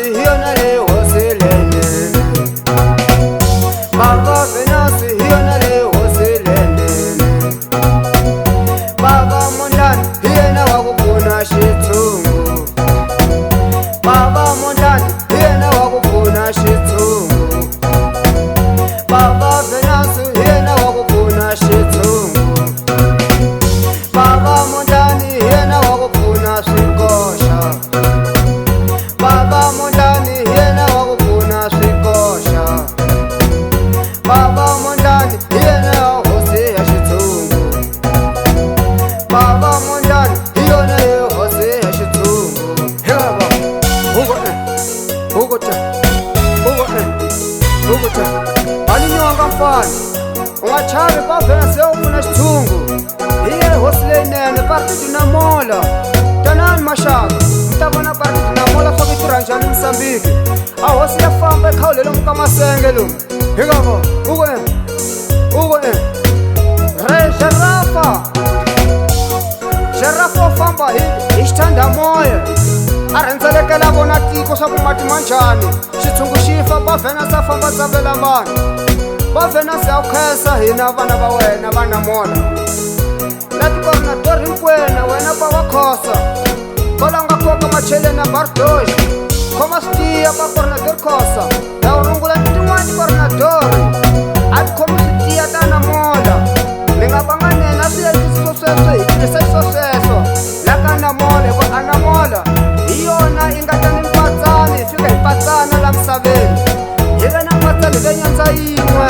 hi yona leyi hosi leyinene. Baba Venus hi yona leyi hosi leyinene. Baba Mondlane hi yena wa ku pfuna xitshungu. Baba Mondlane hi yena wa ku pfuna xitshungu. Baba Venus hi yena wa ku pfuna xitshungu. Baba Mondlane hi yena wa ku pfuna swikoxa. Baba Mondlane hi yena wa ku pfuna swikoxa. Baba Mondlane hi yena hosi ya xitshungu. Baba Mondlane hi yona hosi ya xitshungu. Heva hukuta ani nyonga mfana u nga chavi Baba Venus se u pfuna xitshungu. Hi yena hosi leyinene. Party Dinamola tanani maxaka mi ta vona Party Dinamola swa ku tirha njhani Mosambiki. A hosi ya famba ekhawule lomu ka masenge lomu hi nga vo re Xerafa u famba hi xithandhamoya a rhendzelekela vona tiko swa ku mati ma njhani. Xitshungu xi fa Baba Venus a famba tsavela vanhu. Baba Venus ya ku khensa hina vana va wena va Namola na tikoordinatori hinkwenu wena pa wa khosa kola nga koka macheleni ya Bardosh khoma switiya pa coordinator khosa na u rungula tin'wana tikoordinatori a ti khomi switiya ta Namola. Mi nga vanganena swiendlisiso sweswo hi tirhisa sweswo la ka Namola hikuva a Namola hi yona yi nga ta ni mpatsana hi fika hi patsana la misaveni. Hi ve na mpatsana hi ve nyandza yin'we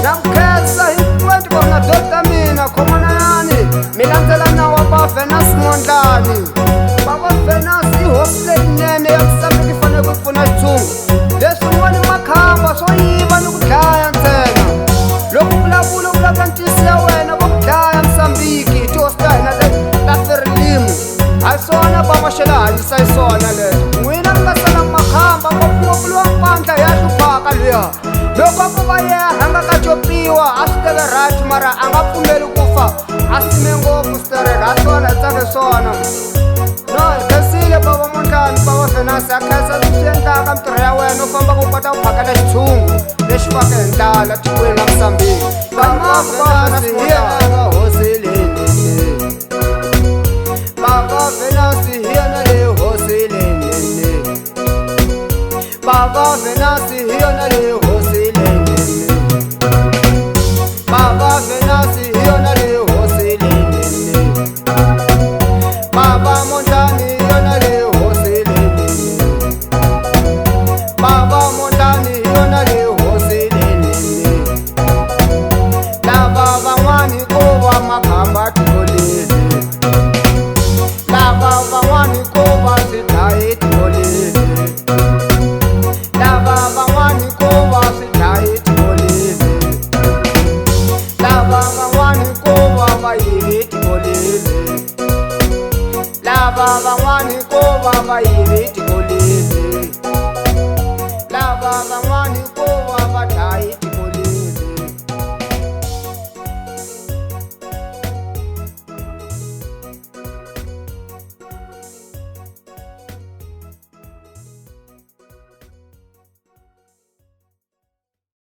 na ku khensa hinkwenu tikoordinatori ta mina. Khomanani mi landzela nawu wa Baba Venus Mondlane. Baba Venus i hosi leyinene ya Mosambiki yi fanele ku pfuna xitshungu. Leswin'wana makhamba swo yiva ni ku dlaya ntsena. Loko vulavula vulavula ntisi ya wena va ku dlaya Mosambiki hi tihosi ta hina ta Frelimo. A hi swona Baba xela hanyisa hi swona leswo. N'wina mi nga sala makhamba ngopfungopfu lowa mpandla ya hluphaka luya. Loko ku va ye rhanga ka Jopiwa a swi teve right mara a nga pfumeli ku fa a sime ngopfu stereka. A swona hi tsake swona no hi khensile Baba Mondlane. Baba Venus ya khensa leswi endlaka mintirho ya wena u famba ku kota ku phakela xitshungu lexi faka hi ndlala tikweni la Mosambiki. Baba Venus hi yena hosi leyinene. Baba Venus hi yena hosi leyinene. Baba Venus hi yona hosi